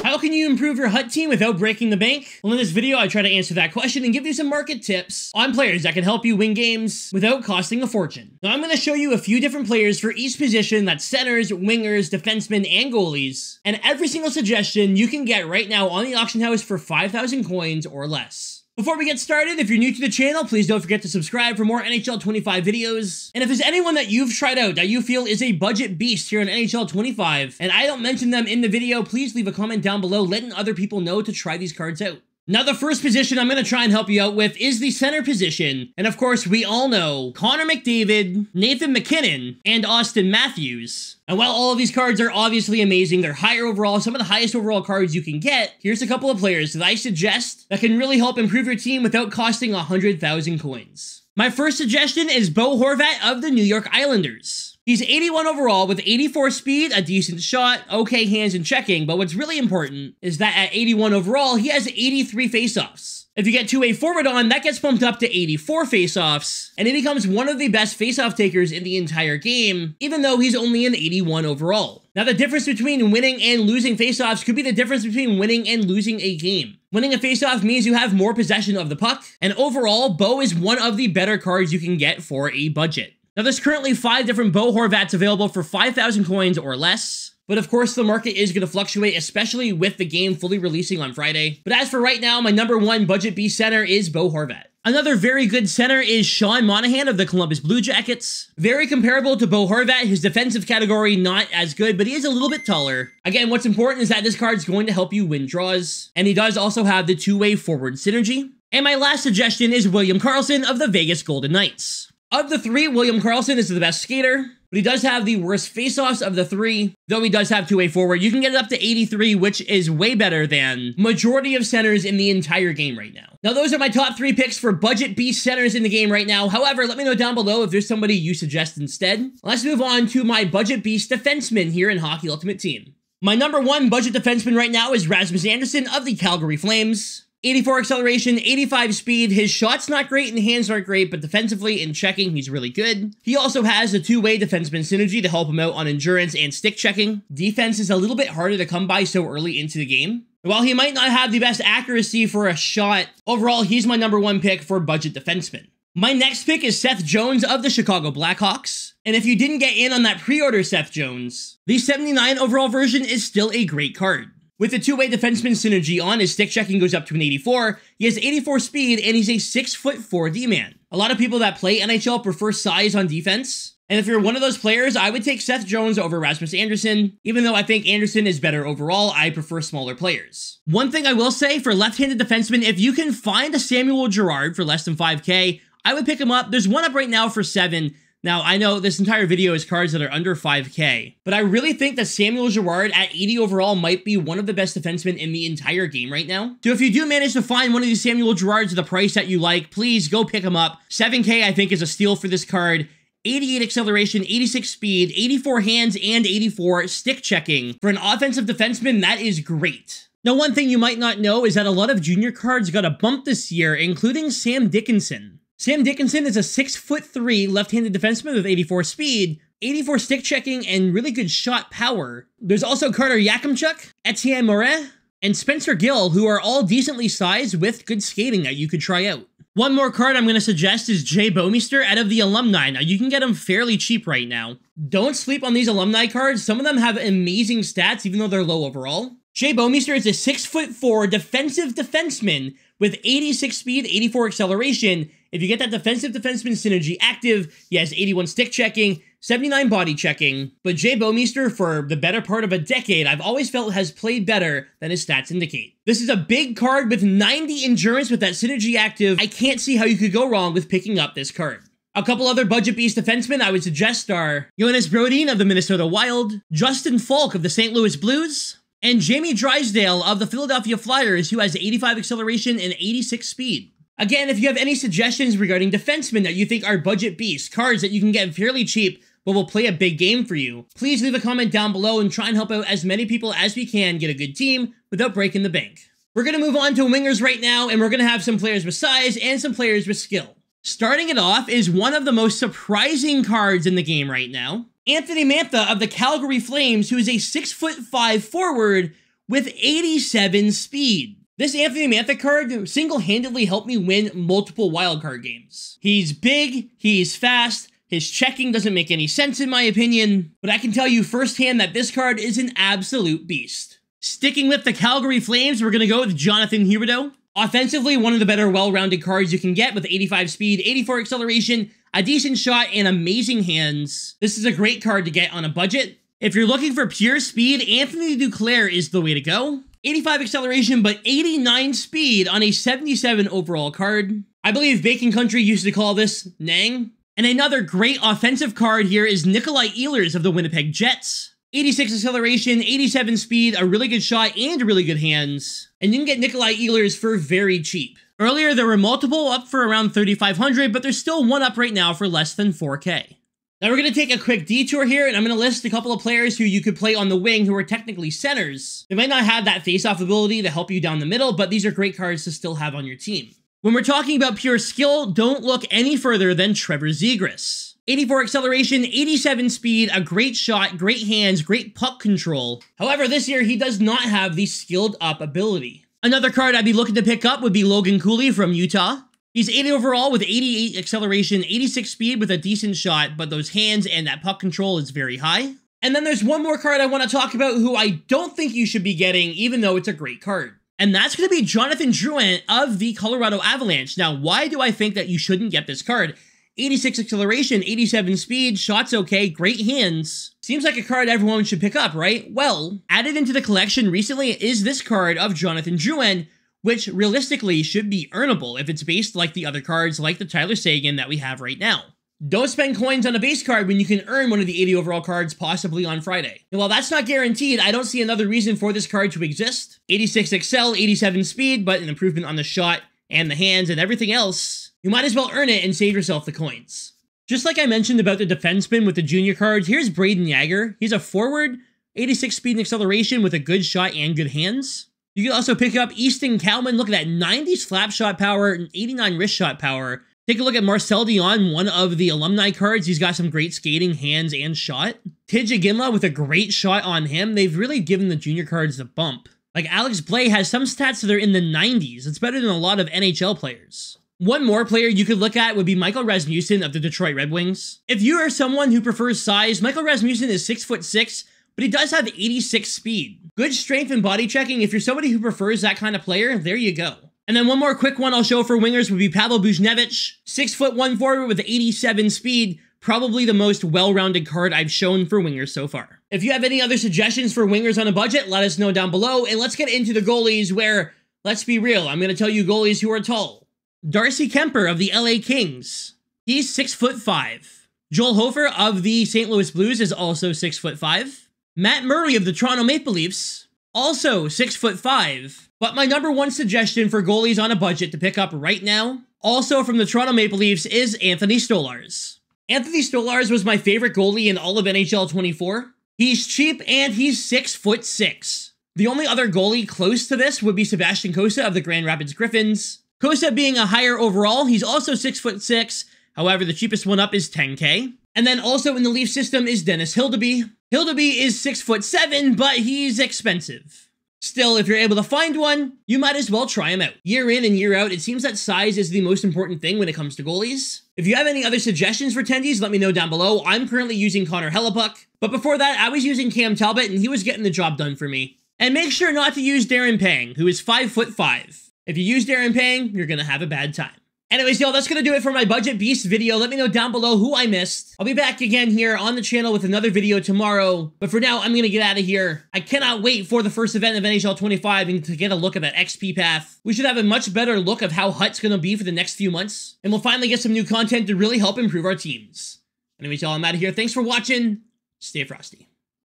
How can you improve your HUT team without breaking the bank? Well, in this video, I try to answer that question and give you some market tips on players that can help you win games without costing a fortune. Now, I'm going to show you a few different players for each position, that's centers, wingers, defensemen, and goalies, and every single suggestion you can get right now on the auction house for 5,000 coins or less. Before we get started, if you're new to the channel, please don't forget to subscribe for more NHL 25 videos. And if there's anyone that you've tried out that you feel is a budget beast here in NHL 25, and I don't mention them in the video, please leave a comment down below letting other people know to try these cards out. Now, the first position I'm going to try and help you out with is the center position. And of course, we all know Connor McDavid, Nathan MacKinnon, and Austin Matthews. And while all of these cards are obviously amazing, they're higher overall, some of the highest overall cards you can get, here's a couple of players that I suggest that can really help improve your team without costing 100,000 coins. My first suggestion is Bo Horvat of the New York Islanders. He's 81 overall with 84 speed, a decent shot, okay hands and checking, but what's really important is that at 81 overall, he has 83 faceoffs. If you get two-way forward on, that gets bumped up to 84 faceoffs, and he becomes one of the best faceoff takers in the entire game, even though he's only an 81 overall. Now, the difference between winning and losing faceoffs could be the difference between winning and losing a game. Winning a faceoff means you have more possession of the puck, and overall, Bo is one of the better cards you can get for a budget. Now, there's currently 5 different Bo Horvats available for 5,000 coins or less. But of course, the market is going to fluctuate, especially with the game fully releasing on Friday. But as for right now, my number one budget B center is Bo Horvat. Another very good center is Sean Monahan of the Columbus Blue Jackets. Very comparable to Bo Horvat, his defensive category not as good, but he is a little bit taller. Again, what's important is that this card's going to help you win draws, and he does also have the two-way forward synergy. And my last suggestion is William Karlsson of the Vegas Golden Knights. Of the 3, William Karlsson is the best skater, but he does have the worst faceoffs of the 3, though he does have two-way forward. You can get it up to 83, which is way better than majority of centers in the entire game right now. Now, those are my top 3 picks for budget beast centers in the game right now. However, let me know down below if there's somebody you suggest instead. Let's move on to my budget beast defenseman here in Hockey Ultimate Team. My number 1 budget defenseman right now is Rasmus Andersson of the Calgary Flames. 84 acceleration, 85 speed. His shot's not great and hands aren't great, but defensively and checking, he's really good. He also has a two-way defenseman synergy to help him out on endurance and stick checking. Defense is a little bit harder to come by so early into the game. While he might not have the best accuracy for a shot, overall, he's my number 1 pick for budget defenseman. My next pick is Seth Jones of the Chicago Blackhawks. And if you didn't get in on that pre-order Seth Jones, the 79 overall version is still a great card. With the two-way defenseman synergy on, his stick checking goes up to an 84, he has 84 speed, and he's a 6'4" D-man. A lot of people that play NHL prefer size on defense, and if you're one of those players, I would take Seth Jones over Rasmus Andersson. Even though I think Andersson is better overall, I prefer smaller players. One thing I will say for left-handed defensemen, if you can find a Samuel Girard for less than 5K, I would pick him up. There's one up right now for 7. Now, I know this entire video is cards that are under 5K, but I really think that Samuel Girard at 80 overall might be one of the best defensemen in the entire game right now. So if you do manage to find one of these Samuel Girards at the price that you like, please go pick him up. 7K I think is a steal for this card. 88 acceleration, 86 speed, 84 hands, and 84 stick checking. For an offensive defenseman, that is great. Now, one thing you might not know is that a lot of junior cards got a bump this year, including Sam Dickinson. Sam Dickinson is a 6'3" left-handed defenseman with 84 speed, 84 stick checking, and really good shot power. There's also Carter Yakimchuk, Etienne Moret, and Spencer Gill, who are all decently sized with good skating that you could try out. One more card I'm going to suggest is Jay Bouwmeester out of the Alumni. Now, you can get them fairly cheap right now. Don't sleep on these Alumni cards. Some of them have amazing stats, even though they're low overall. Jay Bouwmeester is a 6'4" defensive defenseman with 86 speed, 84 acceleration. If you get that defensive defenseman synergy active, he has 81 stick checking, 79 body checking. But Jay Bouwmeester, for the better part of a decade, I've always felt has played better than his stats indicate. This is a big card with 90 endurance with that synergy active. I can't see how you could go wrong with picking up this card. A couple other budget beast defensemen I would suggest are Jonas Brodin of the Minnesota Wild, Justin Falk of the St. Louis Blues, and Jamie Drysdale of the Philadelphia Flyers, who has 85 acceleration and 86 speed. Again, if you have any suggestions regarding defensemen that you think are budget beasts, cards that you can get fairly cheap but will play a big game for you, please leave a comment down below and try and help out as many people as we can get a good team without breaking the bank. We're going to move on to wingers right now, and we're going to have some players with size and some players with skill. Starting it off is one of the most surprising cards in the game right now, Anthony Mantha of the Calgary Flames, who is a 6'5" forward with 87 speed. This Anthony Mantha card single-handedly helped me win multiple wildcard games. He's big, he's fast, his checking doesn't make any sense in my opinion, but I can tell you firsthand that this card is an absolute beast. Sticking with the Calgary Flames, we're going to go with Jonathan Huberdeau. Offensively, one of the better well-rounded cards you can get with 85 speed, 84 acceleration, a decent shot, and amazing hands. This is a great card to get on a budget. If you're looking for pure speed, Anthony Duclair is the way to go. 85 acceleration, but 89 speed on a 77 overall card. I believe Bacon Country used to call this Nang. And another great offensive card here is Nikolai Ehlers of the Winnipeg Jets. 86 acceleration, 87 speed, a really good shot, and really good hands. And you can get Nikolai Ehlers for very cheap. Earlier, there were multiple up for around $3,500, but there's still one up right now for less than $4K. Now we're going to take a quick detour here, and I'm going to list a couple of players who you could play on the wing who are technically centers. They might not have that face-off ability to help you down the middle, but these are great cards to still have on your team. When we're talking about pure skill, don't look any further than Trevor Zegras. 84 acceleration, 87 speed, a great shot, great hands, great puck control. However, this year he does not have the skilled up ability. Another card I'd be looking to pick up would be Logan Cooley from Utah. He's 80 overall with 88 acceleration, 86 speed with a decent shot, but those hands and that puck control is very high. And then there's one more card I want to talk about who I don't think you should be getting, even though it's a great card. And that's going to be Jonathan Drouin of the Colorado Avalanche. Now, why do I think that you shouldn't get this card? 86 acceleration, 87 speed, shots okay, great hands. Seems like a card everyone should pick up, right? Well, added into the collection recently is this card of Jonathan Drouin, which realistically should be earnable if it's based like the other cards like the Tyler Seguin that we have right now. Don't spend coins on a base card when you can earn one of the 80 overall cards possibly on Friday. And while that's not guaranteed, I don't see another reason for this card to exist. 86 excel, 87 speed, but an improvement on the shot and the hands and everything else. You might as well earn it and save yourself the coins. Just like I mentioned about the defenseman with the junior cards, here's Braden Yager. He's a forward, 86 speed and acceleration with a good shot and good hands. You can also pick up Easton Cowman. Look at that, 90 slap shot power and 89 wrist shot power. Take a look at Marcel Dion, one of the alumni cards. He's got some great skating, hands, and shot. Tidja Ginla with a great shot on him. They've really given the junior cards the bump. Like Alex Blay has some stats that are in the 90s. It's better than a lot of NHL players. One more player you could look at would be Michael Rasmussen of the Detroit Red Wings. If you are someone who prefers size, Michael Rasmussen is 6'6", but he does have 86 speed. Good strength and body checking. If you're somebody who prefers that kind of player, there you go. And then one more quick one I'll show for wingers would be Pavel Buchnevich, 6'1" forward with 87 speed. Probably the most well-rounded card I've shown for wingers so far. If you have any other suggestions for wingers on a budget, let us know down below. And let's get into the goalies where, let's be real, I'm going to tell you goalies who are tall. Darcy Kemper of the LA Kings. He's 6'5". Joel Hofer of the St. Louis Blues is also 6'5". Matt Murray of the Toronto Maple Leafs, also 6'5". But my number one suggestion for goalies on a budget to pick up right now, also from the Toronto Maple Leafs, is Anthony Stolarz. Anthony Stolarz was my favorite goalie in all of NHL 24. He's cheap and he's 6'6". The only other goalie close to this would be Sebastian Cossa of the Grand Rapids Griffins. Cossa being a higher overall, he's also 6'6". However, the cheapest one up is 10K. And then also in the Leaf system is Dennis Hildeby. Hildeby is 6'7", but he's expensive. Still, if you're able to find one, you might as well try him out. Year in and year out, it seems that size is the most important thing when it comes to goalies. If you have any other suggestions for tendies, let me know down below. I'm currently using Connor Hellebuck, but before that, I was using Cam Talbot, and he was getting the job done for me. And make sure not to use Darren Pang, who is 5'5". If you use Darren Pang, you're gonna have a bad time. Anyways, y'all, that's gonna do it for my Budget Beast video. Let me know down below who I missed. I'll be back again here on the channel with another video tomorrow. But for now, I'm gonna get out of here. I cannot wait for the first event of NHL 25 and to get a look at that XP path. We should have a much better look of how Hut's gonna be for the next few months. And we'll finally get some new content to really help improve our teams. Anyways, y'all, I'm out of here. Thanks for watching. Stay frosty.